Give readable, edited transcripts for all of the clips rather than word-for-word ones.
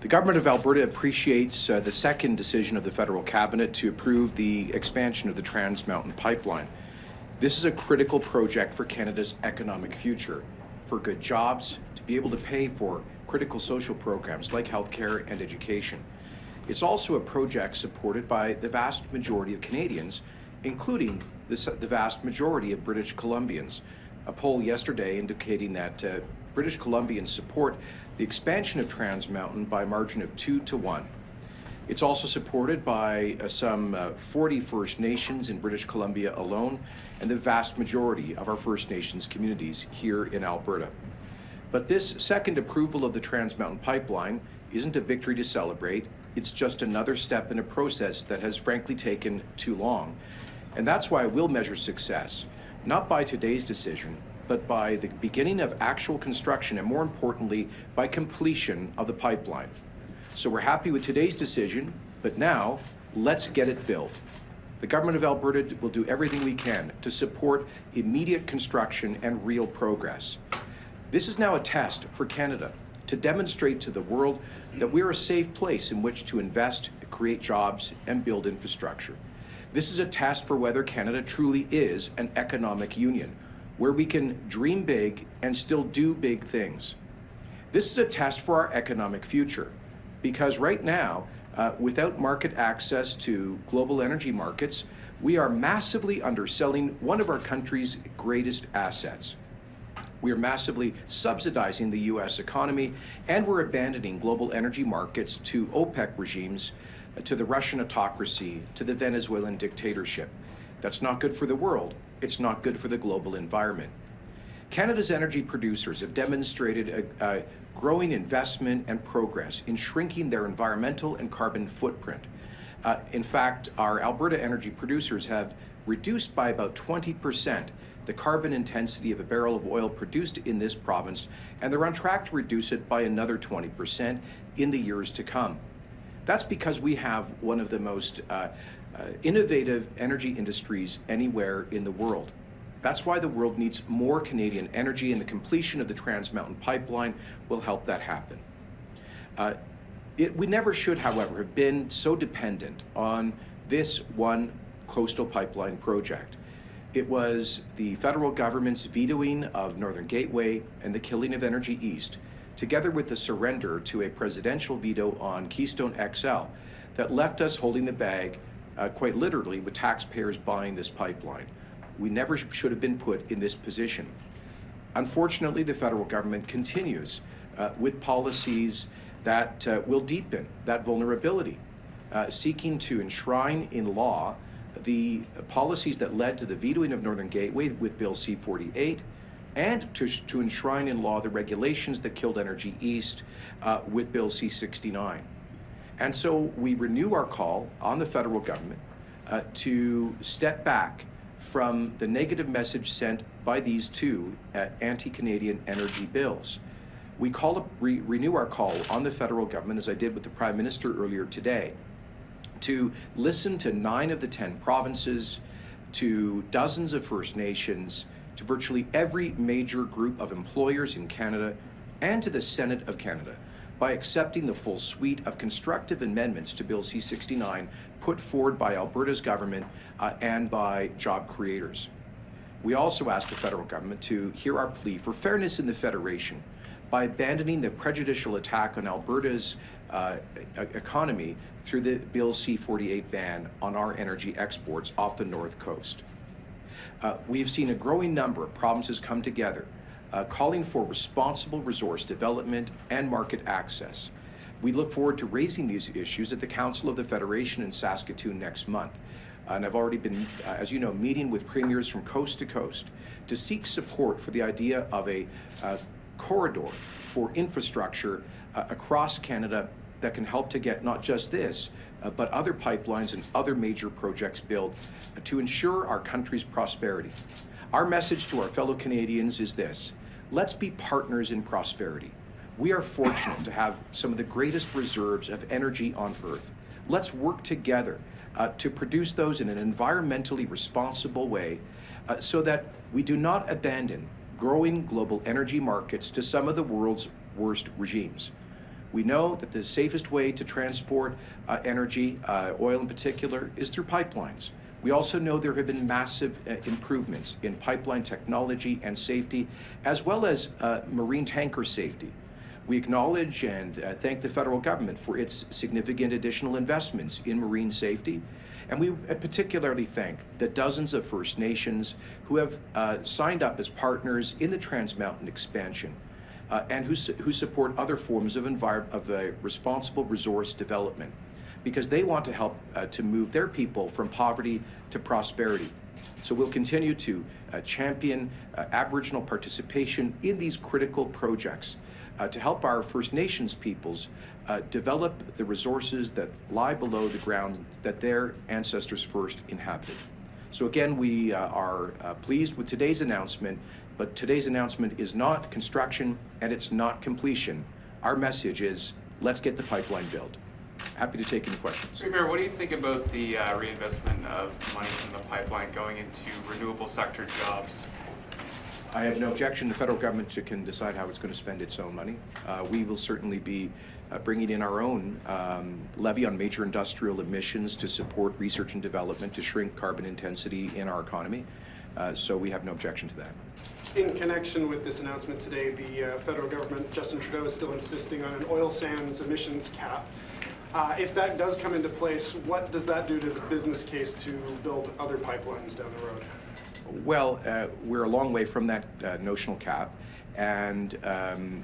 The Government of Alberta appreciates the second decision of the Federal Cabinet to approve the expansion of the Trans Mountain Pipeline. This is a critical project for Canada's economic future, for good jobs, to be able to pay for critical social programs like healthcare and education. It's also a project supported by the vast majority of Canadians, including the vast majority of British Columbians. A poll yesterday indicating that British Columbians support the expansion of Trans Mountain by a margin of 2-1. It's also supported by some 40 First Nations in British Columbia alone, and the vast majority of our First Nations communities here in Alberta. But this second approval of the Trans Mountain Pipeline isn't a victory to celebrate. It's just another step in a process that has frankly taken too long. And that's why we'll measure success, not by today's decision, but by the beginning of actual construction, and more importantly, by completion of the pipeline. So we're happy with today's decision, but now let's get it built. The Government of Alberta will do everything we can to support immediate construction and real progress. This is now a test for Canada to demonstrate to the world that we're a safe place in which to invest, create jobs, and build infrastructure. This is a test for whether Canada truly is an economic union, where we can dream big and still do big things. This is a test for our economic future, because right now, without market access to global energy markets, we are massively underselling one of our country's greatest assets. We are massively subsidizing the US economy, and we're abandoning global energy markets to OPEC regimes, to the Russian autocracy, to the Venezuelan dictatorship. That's not good for the world. It's not good for the global environment. Canada's energy producers have demonstrated a growing investment and progress in shrinking their environmental and carbon footprint. In fact, our Alberta energy producers have reduced by about 20% the carbon intensity of a barrel of oil produced in this province, and they're on track to reduce it by another 20% in the years to come. That's because we have one of the most innovative energy industries anywhere in the world. That's why the world needs more Canadian energy, and the completion of the Trans Mountain Pipeline will help that happen. We never should, however, have been so dependent on this one coastal pipeline project. It was the federal government's vetoing of Northern Gateway and the killing of Energy East, together with the surrender to a presidential veto on Keystone XL, that left us holding the bag, quite literally, with taxpayers buying this pipeline. We never should have been put in this position. Unfortunately, the federal government continues with policies that will deepen that vulnerability, seeking to enshrine in law the policies that led to the vetoing of Northern Gateway with Bill C-48, and to enshrine in law the regulations that killed Energy East with Bill C-69. And so we renew our call on the federal government to step back from the negative message sent by these two anti-Canadian energy bills. We renew our call on the federal government, as I did with the Prime Minister earlier today, to listen to 9 of the 10 provinces, to dozens of First Nations, to virtually every major group of employers in Canada, and to the Senate of Canada, by accepting the full suite of constructive amendments to Bill C-69 put forward by Alberta's government and by job creators. We also ask the federal government to hear our plea for fairness in the Federation by abandoning the prejudicial attack on Alberta's economy through the Bill C-48 ban on our energy exports off the North Coast. We've seen a growing number of provinces come together calling for responsible resource development and market access. We look forward to raising these issues at the Council of the Federation in Saskatoon next month. And I've already been, as you know, meeting with premiers from coast to coast to seek support for the idea of a corridor for infrastructure across Canada that can help to get not just this, but other pipelines and other major projects built to ensure our country's prosperity. Our message to our fellow Canadians is this: let's be partners in prosperity. We are fortunate to have some of the greatest reserves of energy on Earth. Let's work together to produce those in an environmentally responsible way so that we do not abandon growing global energy markets to some of the world's worst regimes. We know that the safest way to transport energy, oil in particular, is through pipelines. We also know there have been massive improvements in pipeline technology and safety, as well as marine tanker safety. We acknowledge and thank the federal government for its significant additional investments in marine safety. And we particularly thank the dozens of First Nations who have signed up as partners in the Trans Mountain expansion and who support other forms of responsible resource development, because they want to help to move their people from poverty to prosperity. So we'll continue to champion Aboriginal participation in these critical projects to help our First Nations peoples develop the resources that lie below the ground that their ancestors first inhabited. So again, we are pleased with today's announcement, but today's announcement is not construction and it's not completion. Our message is, let's get the pipeline built. Happy to take any questions. Premier, what do you think about the reinvestment of money from the pipeline going into renewable sector jobs? I have no objection. The federal government can decide how it's going to spend its own money. We will certainly be bringing in our own levy on major industrial emissions to support research and development to shrink carbon intensity in our economy. So we have no objection to that. In connection with this announcement today, the federal government, Justin Trudeau, is still insisting on an oil sands emissions cap. If that does come into place, what does that do to the business case to build other pipelines down the road? Well, we're a long way from that notional cap, and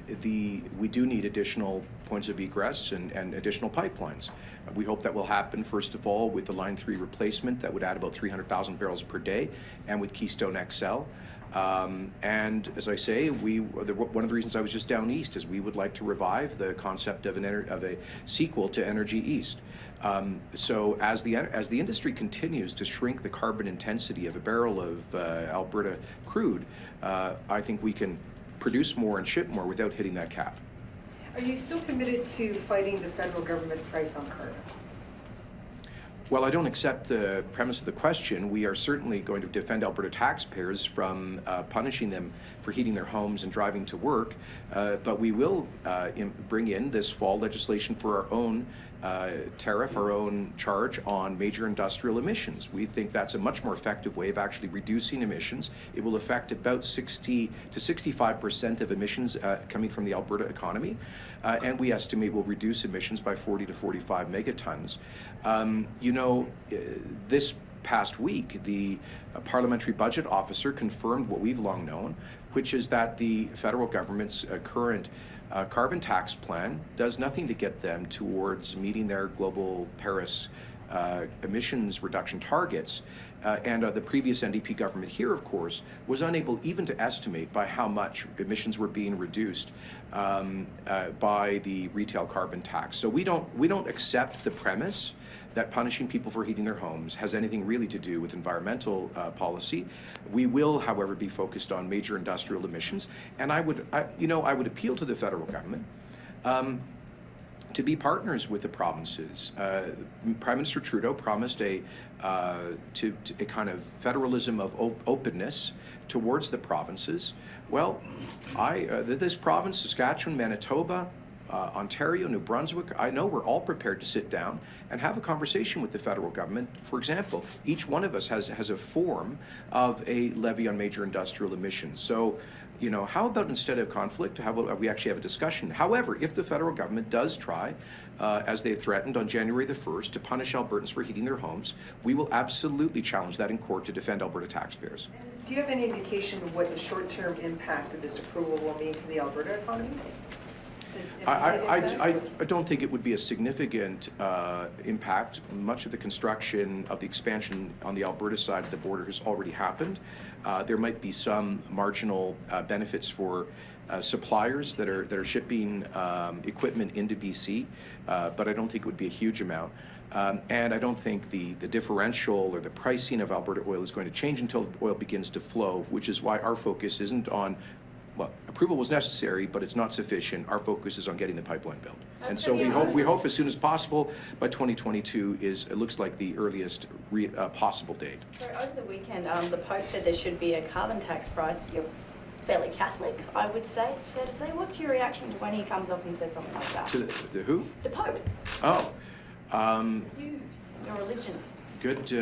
we do need additional points of egress and additional pipelines. We hope that will happen, first of all, with the Line 3 replacement that would add about 300,000 barrels per day, and with Keystone XL. And as I say, one of the reasons I was just down east is we would like to revive the concept of a sequel to Energy East. So as the industry continues to shrink the carbon intensity of a barrel of Alberta crude, I think we can produce more and ship more without hitting that cap. Are you still committed to fighting the federal government price on carbon? Well, I don't accept the premise of the question. We are certainly going to defend Alberta taxpayers from punishing them for heating their homes and driving to work, but we will bring in this fall legislation for our own tariff, our own charge on major industrial emissions. We think that's a much more effective way of actually reducing emissions. It will affect about 60 to 65% of emissions coming from the Alberta economy, and we estimate will reduce emissions by 40 to 45 megatons. This past week, the Parliamentary Budget Officer confirmed what we've long known, which is that the federal government's current carbon tax plan does nothing to get them towards meeting their global Paris emissions reduction targets. And the previous NDP government here, of course, was unable even to estimate by how much emissions were being reduced by the retail carbon tax. So we don't accept the premise that punishing people for heating their homes has anything really to do with environmental policy. We will, however, be focused on major industrial emissions, and I would appeal to the federal government to be partners with the provinces. Prime Minister Trudeau promised a kind of federalism of openness towards the provinces. Well, this province, Saskatchewan, Manitoba, Ontario, New Brunswick, I know we're all prepared to sit down and have a conversation with the federal government. For example, each one of us has a form of a levy on major industrial emissions. So, how about instead of conflict, how about we actually have a discussion? However, if the federal government does try, as they threatened on January the 1st, to punish Albertans for heating their homes, we will absolutely challenge that in court to defend Alberta taxpayers. Do you have any indication of what the short-term impact of this approval will mean to the Alberta economy? I don't think it would be a significant impact. Much of the construction of the expansion on the Alberta side of the border has already happened. There might be some marginal benefits for suppliers that are shipping equipment into BC, but I don't think it would be a huge amount. And I don't think the differential or the pricing of Alberta oil is going to change until oil begins to flow, which is why our focus isn't on, well, approval was necessary, but it's not sufficient. Our focus is on getting the pipeline built. And so we hope as soon as possible, by 2022 it looks like the earliest possible date. So over the weekend, the Pope said there should be a carbon tax price. fairly Catholic, I would say, it's fair to say. What's your reaction to when he comes up and says something like that? To the who? The Pope. Oh. You, your religion. Good.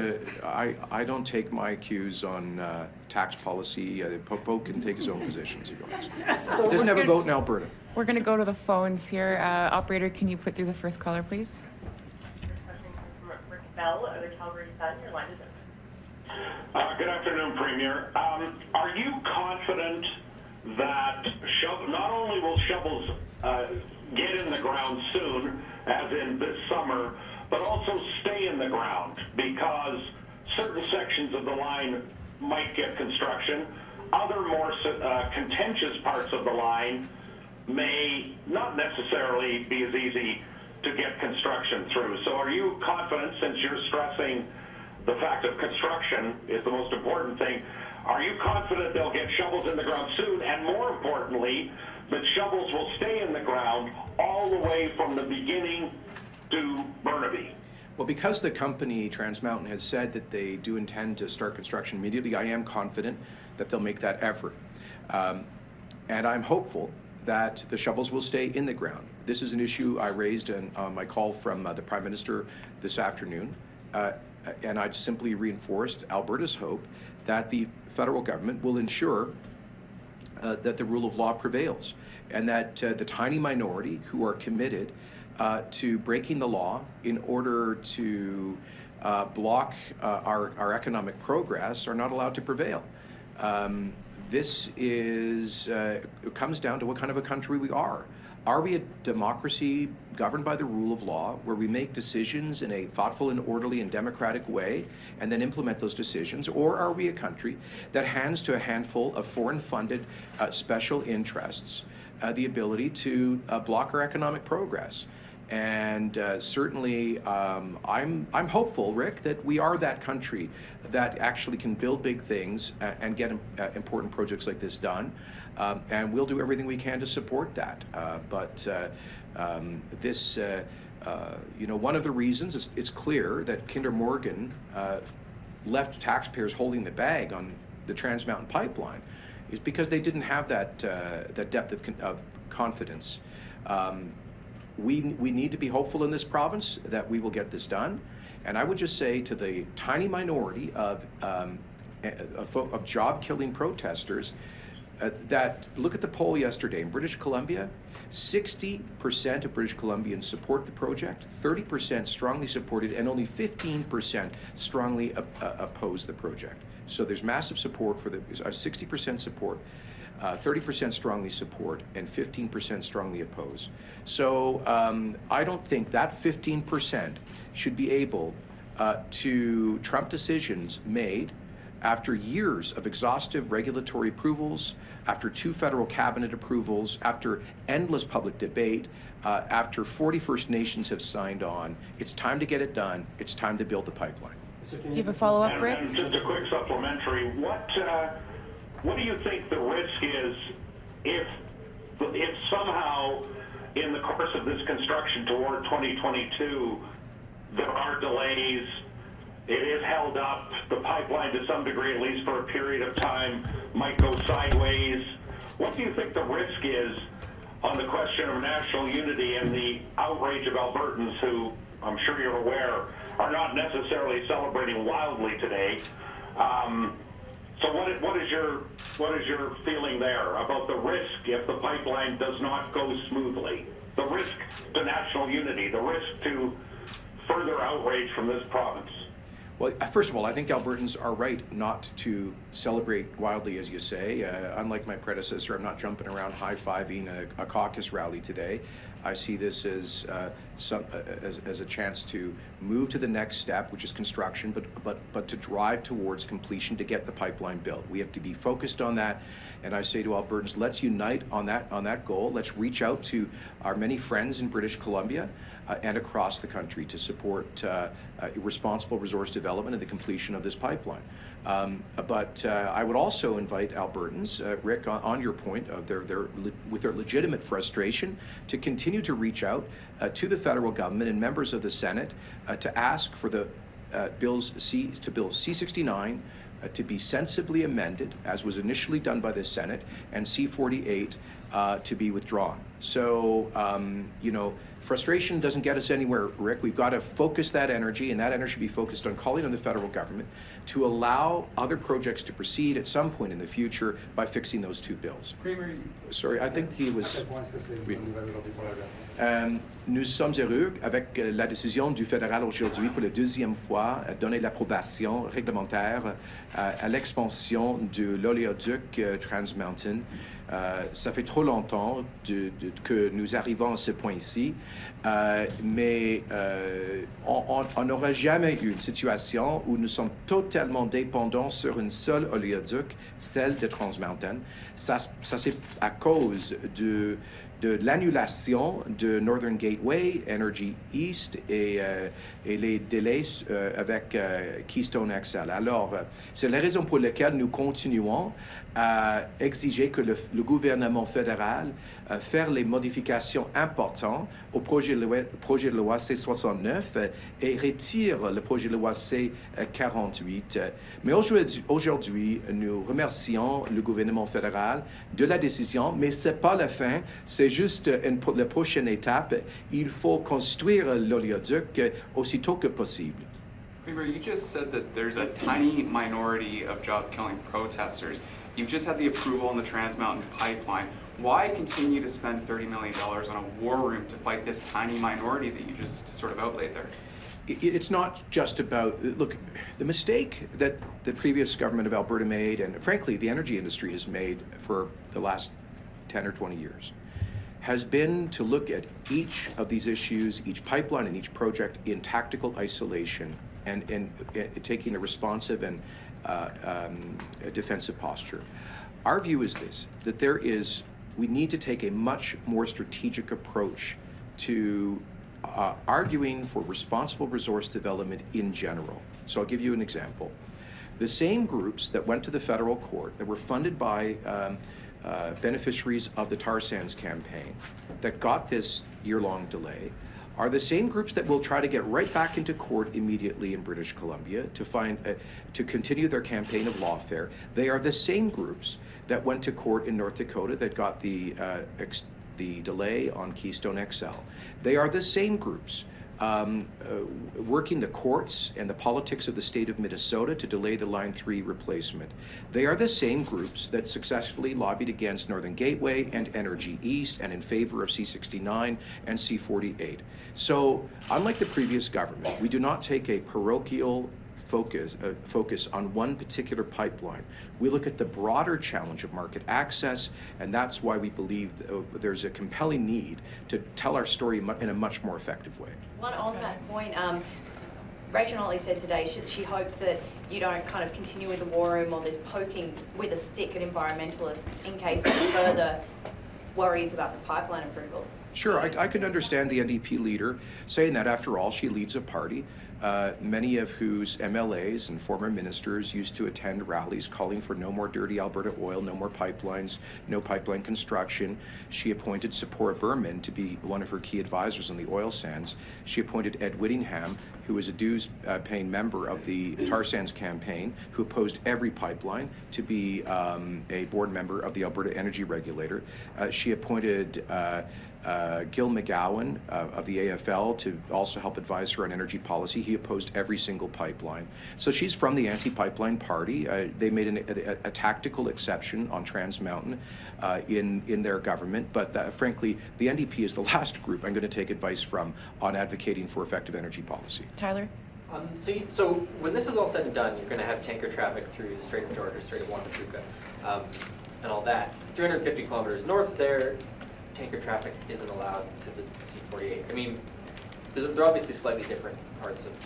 I don't take my cues on tax policy. Pope can take his own positions. He doesn't have a vote in Alberta. We're going to go to the phones here. Operator, can you put through the first caller, please? Bell of the Calgary Sun, your line is open. Good afternoon, Premier. Are you confident that not only will shovels get in the ground soon, as in this summer, but also stay in the ground? Because certain sections of the line might get construction. Other more contentious parts of the line may not necessarily be as easy to get construction through. So are you confident, since you're stressing the fact of construction is the most important thing, are you confident they'll get shovels in the ground soon, and more importantly, that shovels will stay in the ground all the way from the beginning to Burnaby? Well, because the company, Trans Mountain, has said that they do intend to start construction immediately, I am confident that they'll make that effort. And I'm hopeful that the shovels will stay in the ground. This is an issue I raised on my call from the Prime Minister this afternoon, and I simply reinforced Alberta's hope that the federal government will ensure that the rule of law prevails, and that the tiny minority who are committed to breaking the law in order to block our economic progress are not allowed to prevail. This is, it comes down to what kind of a country we are. Are we a democracy governed by the rule of law, where we make decisions in a thoughtful and orderly and democratic way and then implement those decisions? Or are we a country that hands to a handful of foreign-funded special interests the ability to block our economic progress? And certainly, I'm hopeful, Rick, that we are that country that actually can build big things and get important projects like this done. And we'll do everything we can to support that. This, you know, one of the reasons it's clear that Kinder Morgan left taxpayers holding the bag on the Trans Mountain pipeline is because they didn't have that depth of confidence. We need to be hopeful in this province that we will get this done. And I would just say to the tiny minority of job-killing protesters that look at the poll yesterday in British Columbia. 60% of British Columbians support the project, 30% strongly supported, and only 15% strongly oppose the project. So there's massive support for the 60% support. 30% strongly support, and 15% strongly oppose. So I don't think that 15% should be able to trump decisions made after years of exhaustive regulatory approvals, after 2 federal cabinet approvals, after endless public debate, after 40 First Nations have signed on. It's time to get it done. It's time to build the pipeline. Do you have a follow-up, Rick? And just a quick supplementary. What do you think the risk is if somehow in the course of this construction toward 2022 there are delays, it is held up, the pipeline to some degree, at least for a period of time, might go sideways? What do you think the risk is on the question of national unity and the outrage of Albertans who, I'm sure you're aware, are not necessarily celebrating wildly today? So what is your feeling there about the risk if the pipeline does not go smoothly? The risk to national unity, the risk to further outrage from this province? Well, first of all, I think Albertans are right not to celebrate wildly, as you say. Unlike my predecessor, I'm not jumping around high-fiving a caucus rally today. I see this as a chance to move to the next step, which is construction, but to drive towards completion to get the pipeline built. We have to be focused on that, and I say to Albertans, let's unite on that goal. Let's reach out to our many friends in British Columbia and across the country to support responsible resource development and the completion of this pipeline. But I would also invite Albertans, Rick, on your point of with their legitimate frustration, to continue to reach out to the federal government and members of the Senate to ask for the Bill C-69 to be sensibly amended, as was initially done by the Senate, and C-48 to be withdrawn. So, you know, frustration doesn't get us anywhere, Rick. We've got to focus that energy, and that energy be focused on calling on the federal government to allow other projects to proceed at some point in the future by fixing those two bills. Premier, Sorry, I think he was... Oui. Oui. Nous sommes heureux avec la décision du fédéral aujourd'hui pour la deuxième fois donner l'approbation réglementaire à l'expansion de l'oléoduc Trans Mountain. Ça fait trop longtemps que nous arrivons à ce point-ci, mais on n'aura jamais eu une situation où nous sommes totalement dépendants sur une seule oléoduc, celle de Trans Mountain. Ça c'est à cause de l'annulation de Northern Gateway, Energy East et les délais avec Keystone XL. Alors, c'est la raison pour laquelle nous continuons à exiger que le gouvernement fédéral fasse les modifications importantes au projet de loi C-69 et retire le projet de loi C-48. Mais aujourd'hui, nous remercions le gouvernement fédéral de la décision, mais ce n'est pas la fin, c'est juste la prochaine étape. Il faut construire l'oléoduc aussitôt que possible. Premier, you just said that there's a tiny minority of job-killing protesters. You've just had the approval on the Trans Mountain pipeline. Why continue to spend $30 million on a war room to fight this tiny minority that you just sort of outlaid there? It's not just about, look, the mistake that the previous government of Alberta made, and frankly the energy industry has made for the last 10 or 20 years, has been to look at each of these issues, each pipeline and each project in tactical isolation and taking a responsive and a defensive posture. Our view is this, that we need to take a much more strategic approach to arguing for responsible resource development in general. So I'll give you an example. The same groups that went to the federal court that were funded by beneficiaries of the tar sands campaign that got this year-long delay are the same groups that will try to get right back into court immediately in British Columbia to continue their campaign of lawfare. They are the same groups that went to court in North Dakota that got the delay on Keystone XL. They are the same groups working the courts and the politics of the state of Minnesota to delay the Line 3 replacement. They are the same groups that successfully lobbied against Northern Gateway and Energy East and in favor of C-69 and C-48. So, unlike the previous government, we do not take a parochial focus on one particular pipeline. We look at the broader challenge of market access, and that's why we believe there's a compelling need to tell our story in a much more effective way. On that point, Rachel Notley said today she hopes that you don't kind of continue with the war room or this poking with a stick at environmentalists in case of further worries about the pipeline approvals. Sure, I can understand the NDP leader saying that. After all, she leads a party, many of whose MLAs and former ministers used to attend rallies calling for no more dirty Alberta oil, no more pipelines, no pipeline construction. She appointed Sephora Berman to be one of her key advisors on the oil sands. She appointed Ed Whittingham, who was a dues-paying member of the tar sands campaign, who opposed every pipeline, to be a board member of the Alberta Energy Regulator. She appointed Gil McGowan of the AFL to also help advise her on energy policy. He opposed every single pipeline. So she's from the anti-pipeline party. They made a tactical exception on Trans Mountain in their government, but frankly, the NDP is the last group I'm going to take advice from on advocating for effective energy policy. Tyler? So when this is all said and done, you're going to have tanker traffic through the Strait of Georgia, Strait of Wanapatuka, and all that. 350 kilometers north of there, tanker traffic isn't allowed because of C-48. I mean, they're obviously slightly different parts of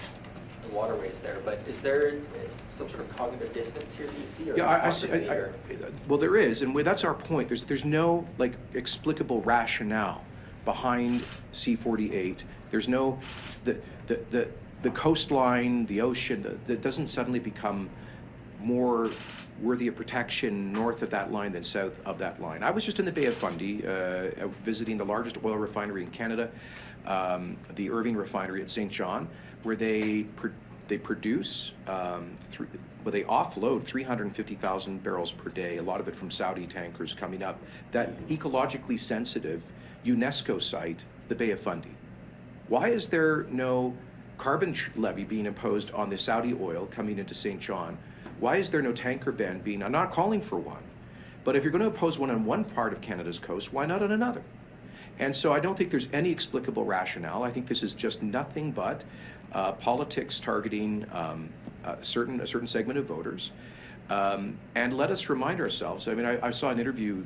the waterways there, but is there some sort of cognitive dissonance here that you see? Or Yeah, well, there is, and that's our point. There's no explicable rationale behind C-48. There's no the coastline, the ocean, that doesn't suddenly become more worthy of protection north of that line than south of that line. I was just in the Bay of Fundy visiting the largest oil refinery in Canada, the Irving refinery at St. John, where they They produce, they offload 350,000 barrels per day, a lot of it from Saudi tankers coming up, that ecologically sensitive UNESCO site, the Bay of Fundy. Why is there no carbon levy being imposed on the Saudi oil coming into St. John? Why is there no tanker ban being, I'm not calling for one, but if you're going to impose one on one part of Canada's coast, why not on another? And so I don't think there's any explicable rationale. I think this is just nothing but politics targeting a certain segment of voters. And let us remind ourselves, I mean, I saw an interview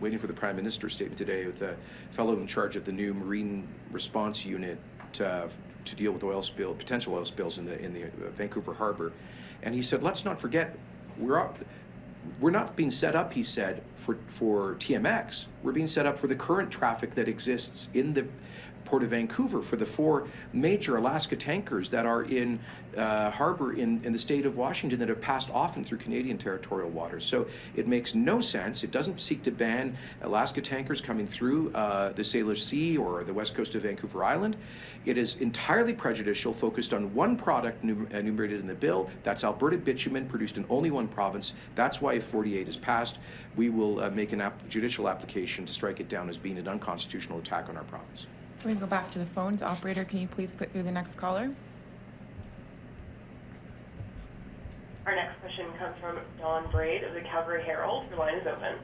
waiting for the Prime Minister's statement today with a fellow in charge of the new Marine Response Unit to deal with potential oil spills in the Vancouver Harbour. And he said, let's not forget, we're not being set up, he said, for TMX. We're being set up for the current traffic that exists in the Port of Vancouver, for the 4 major Alaska tankers that are in harbor in the state of Washington that have passed often through Canadian territorial waters. So it makes no sense. It doesn't seek to ban Alaska tankers coming through the Salish Sea or the west coast of Vancouver Island. It is entirely prejudicial, focused on one product enumerated in the bill. That's Alberta bitumen, produced in only one province. That's why if 48 is passed, we will make an judicial application to strike it down as being an unconstitutional attack on our province. We can go back to the phones. Operator, can you please put through the next caller? Our next question comes from Don Braid of the Calgary Herald. Your line is open.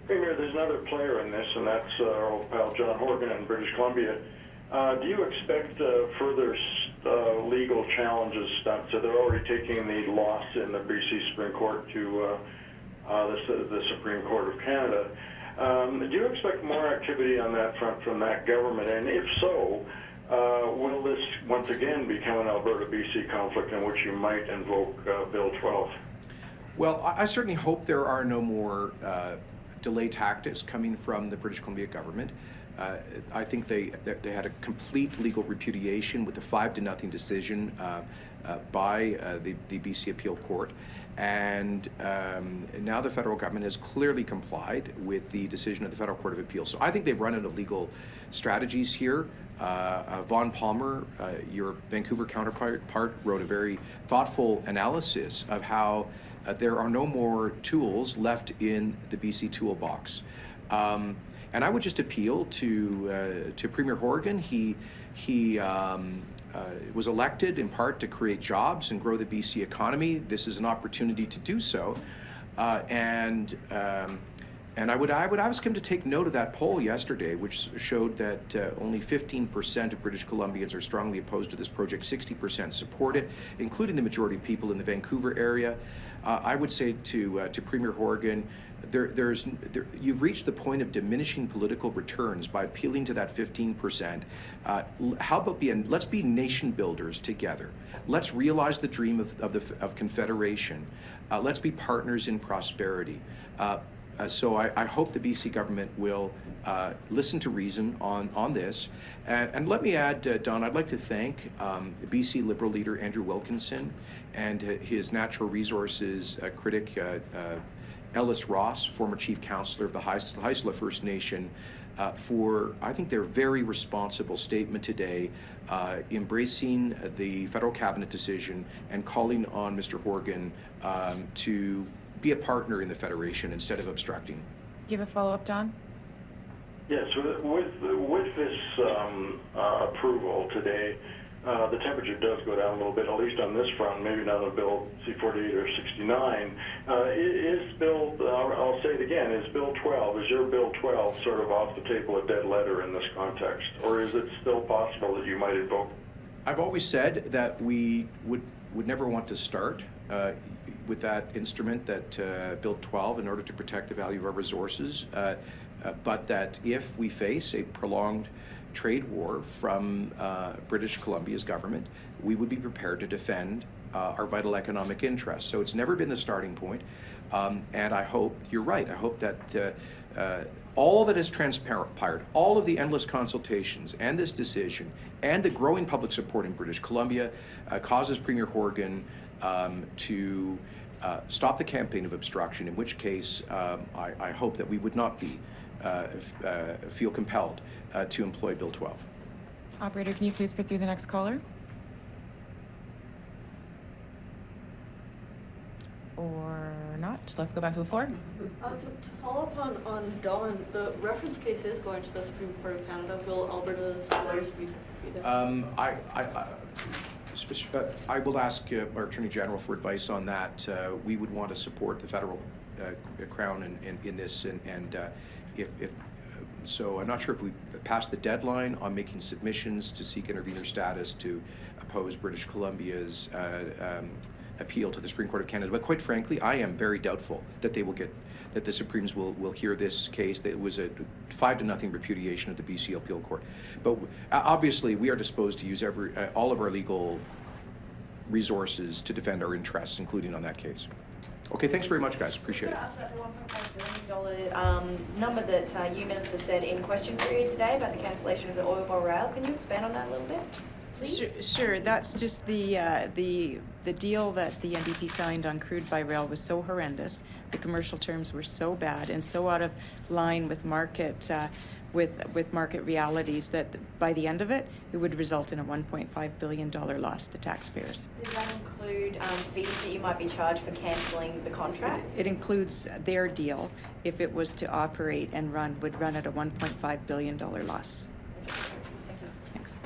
Premier, there's another player in this, and that's our old pal John Horgan in British Columbia. Do you expect further legal challenges? So they're already taking the loss in the BC Supreme Court to the Supreme Court of Canada. Do you expect more activity on that front from that government? And if so, will this once again become an Alberta-BC conflict in which you might invoke Bill 12? Well, I certainly hope there are no more delay tactics coming from the British Columbia government. I think they had a complete legal repudiation with the 5-0 decision by the BC Appeal Court. And now the federal government has clearly complied with the decision of the Federal Court of Appeal. So I think they've run out of legal strategies here. Vaughn Palmer, your Vancouver counterpart, wrote a very thoughtful analysis of how there are no more tools left in the BC toolbox. And I would just appeal to Premier Horgan. He was elected in part to create jobs and grow the BC economy. This is an opportunity to do so, and I would ask him to take note of that poll yesterday, which showed that only 15% of British Columbians are strongly opposed to this project. 60% support it, including the majority of people in the Vancouver area. I would say to Premier Horgan, you've reached the point of diminishing political returns by appealing to that 15%. How about let's be nation builders together. Let's realize the dream of confederation. Let's be partners in prosperity. So I hope the BC government will listen to reason on this. And let me add, Don, I'd like to thank BC Liberal leader Andrew Wilkinson and his natural resources critic Ellis Ross, former chief councillor of the Haisla First Nation, for, I think, their very responsible statement today, embracing the federal cabinet decision and calling on Mr. Horgan to be a partner in the Federation instead of obstructing. Do you have a follow-up, Don? Yes, with this approval today, the temperature does go down a little bit, at least on this front, maybe not on Bill C-48 or 69. Is Bill, I'll say it again, is Bill 12, is your Bill 12 sort of off the table, a dead letter in this context? Or is it still possible that you might invoke? I've always said that we would never want to start with that instrument, that Bill 12, in order to protect the value of our resources, but that if we face a prolonged trade war from British Columbia's government, we would be prepared to defend our vital economic interests. So it's never been the starting point, and I hope, you're right, I hope that all that has transpired, all of the endless consultations and this decision and the growing public support in British Columbia causes Premier Horgan to stop the campaign of obstruction, in which case I hope that we would not be feel compelled to employ Bill 12. Operator, can you please put through the next caller? or not? Let's go back to the floor. To follow up on Don, the reference case is going to the Supreme Court of Canada. Will Alberta's lawyers be there? I will ask our Attorney General for advice on that. We would want to support the federal Crown in this, and if so, I'm not sure if we've passed the deadline on making submissions to seek intervenor status to oppose British Columbia's appeal to the Supreme Court of Canada. But quite frankly, I am very doubtful that they will get, that the Supremes will hear this case. That it was a 5-0 repudiation of the BC Appeal Court. But obviously, we are disposed to use all of our legal resources to defend our interests, including on that case. Okay, thanks very much, guys. Appreciate it. $1.5 billion number that you, Minister, said in question period today about the cancellation of the oil bar rail. Can you expand on that a little bit, please? Sure. That's just the deal that the NDP signed on crude by rail was so horrendous. The commercial terms were so bad and so out of line with market with market realities that by the end of it, it would result in a $1.5 billion loss to taxpayers. Does that include fees that you might be charged for cancelling the contract? It includes their deal, if it was to operate and would run at a $1.5 billion loss. Thank you. Thanks.